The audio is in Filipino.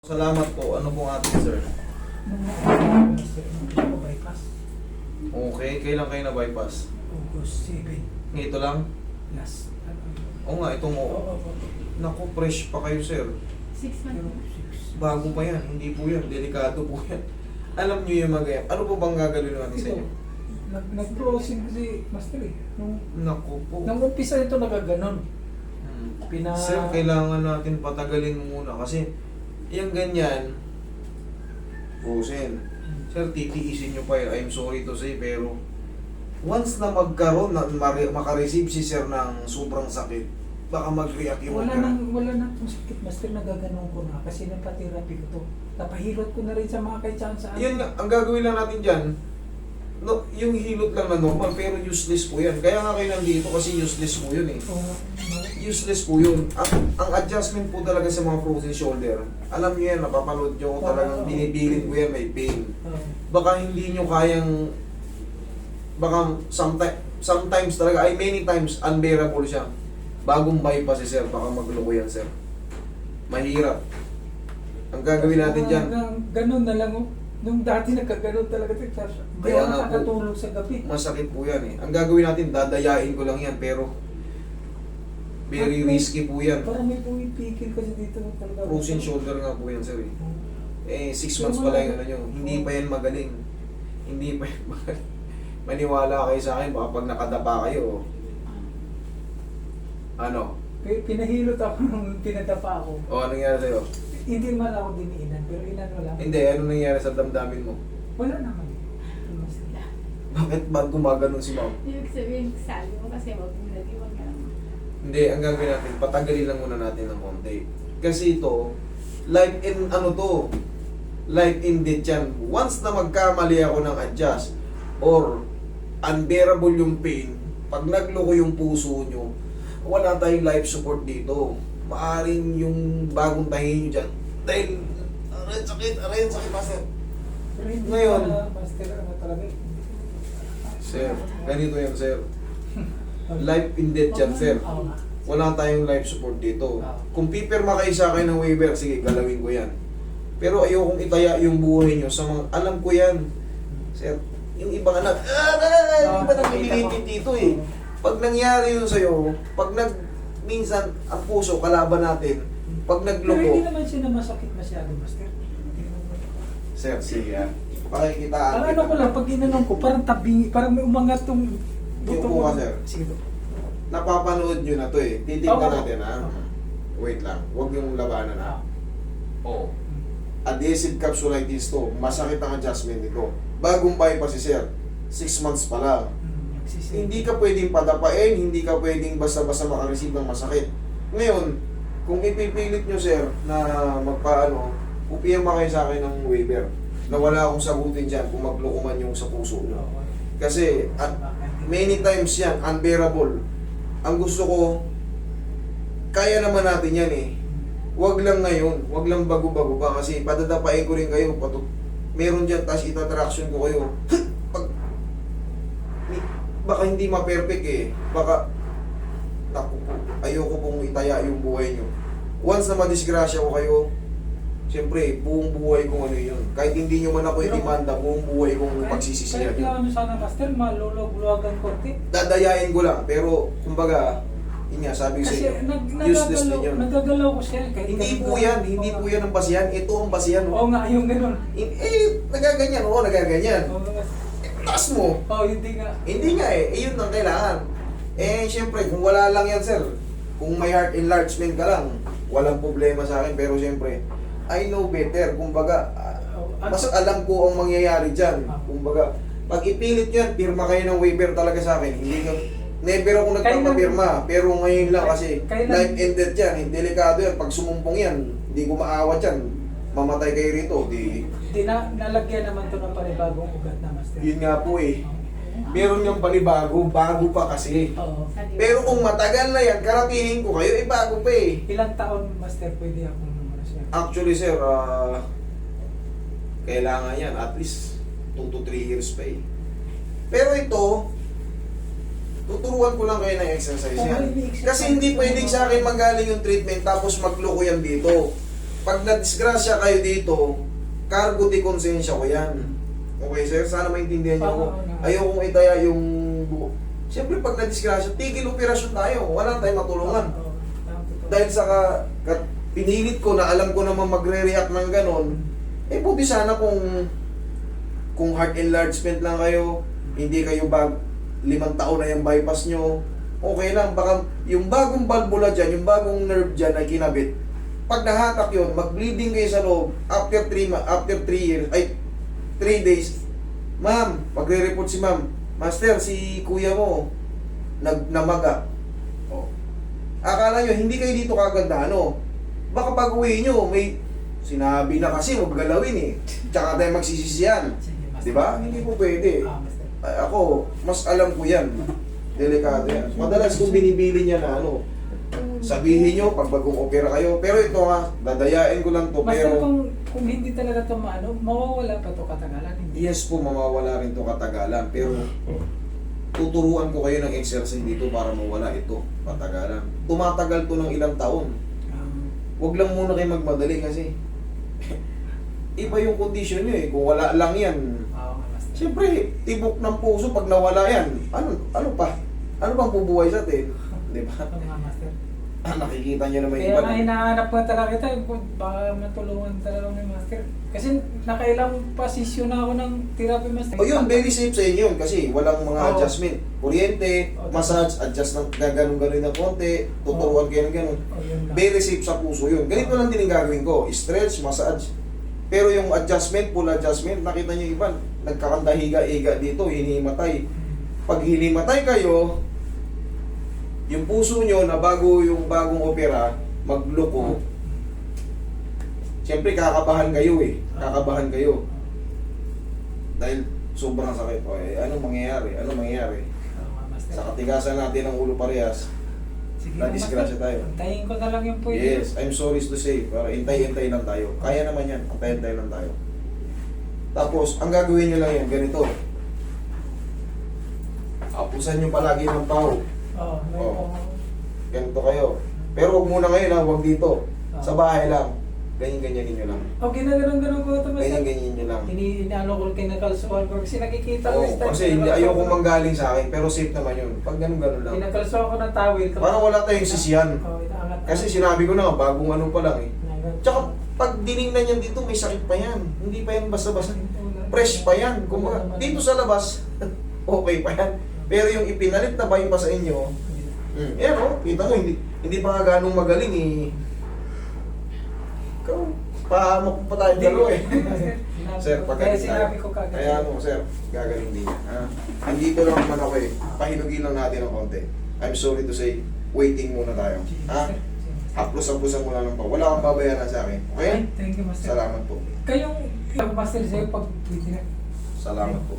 Salamat po. Ano pong ating sir? Bypass. Okay, kailan kayo na bypass? August 7. Ito lang? Last. Oo nga, itong Oo. Naku, fresh pa kayo sir. 6 months. Bago pa yan, hindi po yan. Delikado po yan. Alam nyo yung mga ano po bang gagawin natin sa inyo? Nag-closing kasi, master eh. Naku po. Nung umpisa ito nagaganon. Sir, kailangan natin patagalin muna kasi yung ganyan, frozen. Sir, titiisin nyo pa yun. I'm sorry to say, pero once na magkaroon, na makareceive si sir ng sobrang sakit, baka mag-react yung Wala nang itong sakit, master, nagaganon ko na kasi napatherapy ko to. Napahilot ko na rin sa mga kaitsaan sa Yun nga, ang gagawin lang natin dyan, no, yung hilot lang na normal, pero useless po yan. Kaya nga kayo nandito kasi useless po yun eh. Useless po yun. Ang adjustment po talaga sa mga frozen shoulder, alam niyo yan, napapanood nyo, talagang binibilin ko yan, may pain. Baka hindi nyo kayang, baka sometimes talaga, ay many times, unbearable siya. Bagong bypass si sir, baka magloko yan sir. Mahirap. Ang gagawin natin dyan, Ganon na lang oh. Nung dati nagkaganon talaga ito. Hindi Kaya ako nga po, nakatulog sa gabi. masakit po yan eh. Ang gagawin natin, dadayain ko lang yan, pero very risky po yan. Parang may pumipikil kasi dito talaga. Frozen shoulder nga po yan sir eh. 6 months pa lang yung ano nyo. Hindi pa yan magaling. Hindi pa yan magaling. Maniwala kayo sa akin, baka pag nakadapa kayo, ano? Pinahilot ako nung pinadapa ako. O, anong nangyari sa'yo? Hindi man ako diniinan, pero inano lang. Hindi, anong nangyari sa damdamin mo? Wala naman. Bakit ba gumaganon si ma'am? Ibig sabihin, sabi mo kasi wag mo nag-iwag ka naman. Hindi, ang gagawin natin, patagalin lang muna natin ng konti. Kasi ito, life in ano to, life in death yan. Once na magkamali ako ng adjust, or unbearable yung pain, pag nagloko yung puso nyo, wala tayong life support dito. Maaring yung bagong tahi nyo dyan, dahil, aray sakit, master. Pero hindi Ngayon, pala, master, ano talaga eh. Sir, ganito yan, sir. Life in death yan, sir. Oo nga. Wala tayong life support dito. Kung pipirma kayo sa akin ng waiver, sige, galawin ko yan. Pero ayokong itaya yung buhay nyo sa mga, alam ko yan. Sir, yung ibang anak, hindi ba nagpipilitin dito eh. Pag nangyari yun sa'yo, pag minsan, ang puso, kalaban natin, pag Pero hindi nagloko, naman siya na masakit masyado, master. sir, sige ah. Pakikitaan Ang ano ko lang, pag ginanong ko, parang tabingi, parang may umangat tong Yung po ka, sir. Sige po. Napapanood nyo na to eh. Titignan Oo. natin ha. Wait lang, huwag yung labanan ha. Oo. Hmm. Adhesive capsulitis to. Masakit ang adjustment nito. Bagong bypass si sir. 6 months pa lang. Hindi ka pwedeng padapain, hindi ka pwedeng basta-basta makareceive ng masakit. Ngayon, kung ipipilit nyo sir na magpaano, upirma kayo sa akin ng waiver na wala akong sagutin dyan kung maglukuman yung sa puso nyo. Kasi many times yan, unbearable. Ang gusto ko, kaya naman natin yan eh. Wag lang ngayon, wag lang bago-bago pa kasi padadapain ko rin kayo. Meron dyan, tapos itatraction ko kayo. Baka hindi ma-perfect eh. Baka, naku po, ayoko pong itaya yung buhay nyo. Once na madisgrasya ko kayo, siyempre, buong buhay kong ano yun. Kahit hindi nyo man ako itimanda, buong buhay kong pagsisisihan Kahit yun. kailangan nyo sana, master, malulog-luwagan konti. Dadayain ko lang, pero kumbaga, yun nga, sabi ko sa Kasi inyo, useless din yun. nagagalaw ko siya. Kahit Hindi po yan, hindi po yan ang basihan. Ito ang basihan. Oo nga, yung ganun. Nagaganyan, oo, nagaganyan. Oo nga. Taas mo. Oo, hindi nga. Hindi nga eh, yun ang kailangan. Siyempre, kung wala lang yan, sir, kung may heart enlargement ka lang, walang problema sa akin, pero siyempre, I know better. Kumbaga, mas alam ko ang mangyayari dyan. Kumbaga, pag ipilit nyo yan, pirma kayo ng waiver talaga sa akin. Hindi ka, never ako nagpapapirma. Pero ngayon lang kasi, life ended yan. Delikado yan. Pag sumumpong yan, hindi ko maawat yan. Mamatay kayo rito. Di nalagyan naman to ng panibagong ugat na, master. Yun nga po eh. Meron yung panibago, bago pa kasi. Oo. Pero kung matagal na yan, karatihin ko kayo, bago pa eh. Ilang taon, master, pwede akong naman siya? Actually sir, kailangan yan at least 2 to 3 years pa eh. Pero ito, tuturuan ko lang kayo ng exercise yan. Kasi hindi pwedeng sa akin magaling yung treatment tapos magloko yan dito. Pag na-disgrasya kayo dito, cargo de konsensya ko yan. Okay, sir? Sana maintindihan niyo ako. Ayokong itaya yung buo. Siyempre, pag na-disgrasya, tigil operasyon tayo. Wala tayong matulungan. Dahil sa pinilit ko na alam ko naman magre-react ng ganon, eh buti sana kung heart enlargement lang kayo, hindi kayo 5 taon na yung bypass nyo, okay lang. Baka yung bagong valvula dyan, yung bagong nerve dyan ay kinabit. Pag nahatak yun, mag-bleeding kayo sa loob, after 3 years, ay 3 days, ma'am, magre-report si ma'am, master, si kuya mo, namaga. Oh. Akala nyo, hindi kayo dito kagad na ano. Baka pag uwi nyo, may sinabi na kasi huwag galawin eh. Tsaka tayo magsisisiyan. Di ba? Hindi po pwede. Ay, ako, mas alam ko yan. Delikado yan. Madalas kung binibili niya na ano, sabihin nyo pag bagong opera kayo. Pero ito nga, dadayain ko lang to. Master, Pero kung hindi talaga ito maano, mawawala pa ito katagalan. Hindi. yes po, mawawala rin to katagalan. Pero tuturuan ko kayo ng exercise dito para mawala ito katagalan. Tumatagal to ng ilang taon. Huwag lang muna kayo magmadali kasi iba yung condition nyo eh. Kung wala lang yan, Master. siyempre, tibok ng puso pag nawala yan. Ano pa? Ano pang bubuhay sa atin? Di ba? Oo nga, Master. Nakikita nyo naman Kaya iba. nga hinahanap ko talaga tayo, baka matulungan talaga ni Master. Kasi nakailang pasisyon na ako ng therapy, Master. O yun, very safe sa inyo yun kasi walang mga Oo. adjustment. Kuryente, Oo. massage, adjust ng ganun-ganun ng konti, tuturuan kayo ng ganun. O yun lang. Very safe sa puso yun. Ganito lang din ang gagawin ko. Stretch, massage. Pero yung adjustment, full adjustment, nakita nyo iba, nagkakanta higa-higa dito, hinihimatay. Pag hinimatay kayo, yung puso nyo na bago yung bagong opera, magloko. Siyempre kakabahan kayo eh. Kakabahan kayo. Dahil sobrang sakit. O, eh, anong mangyayari? Anong mangyayari? Oo nga, Master. Sa katigasan natin ng ulo parehas, Sige, na-disgrasya Master. tayo. Antayin ko na lang yung pwede. Yes, I'm sorry to say. Para intay-intay lang tayo. Kaya naman yan. Antay-antay lang tayo. Tapos, ang gagawin nyo lang yan, ganito. Apusan nyo palagi ng pao. Oo, may Oo. mga- Ganito kayo. Pero huwag muna ngayon ha, huwag dito. Oo. Sa bahay lang. Ganyan-ganyanin nyo lang. O, ginaganon-ganon ko ito, Master. Ganyan-ganyan nyo lang. Inaano ko kinakalsuhan ko kasi nakikita ko Oo, yung style. kasi hindi ayoko manggaling sa akin, pero safe naman yun. Pag ganun-ganun lang. Kinakalsuhan ko ng towel. Parang wala tayong sisiyan. Oo, inaangat. Kasi sinabi ko na, bagong ano pa lang eh. Inaangat. Tsaka, pag dinignan yan dito, may sakit pa yan. Hindi pa yan basta-basta. Fresh pa yan. Kumbaga, dito sa labas, okay pa yan. Pero yung ipinalit na ba yung pa sa inyo, yan o, kita mo, hindi pa nga ganong magaling eh. Ikaw, pahamak pa tayo dalawa eh. Sir, Kaya pagkalit sinabi tayo. ko kagad. Kaya ano, sir, gagaling din yan. Ha? Andito lang naman ako eh. Pahinugin lang natin ng konti. I'm sorry to say, waiting muna tayo. Ha? Haplos-haplosan mo lang ng pa. Wala kang babayaran sa akin. Okay? Thank you, Master. Salamat po. Kayong Master sa'yo pag pwede na. Salamat po.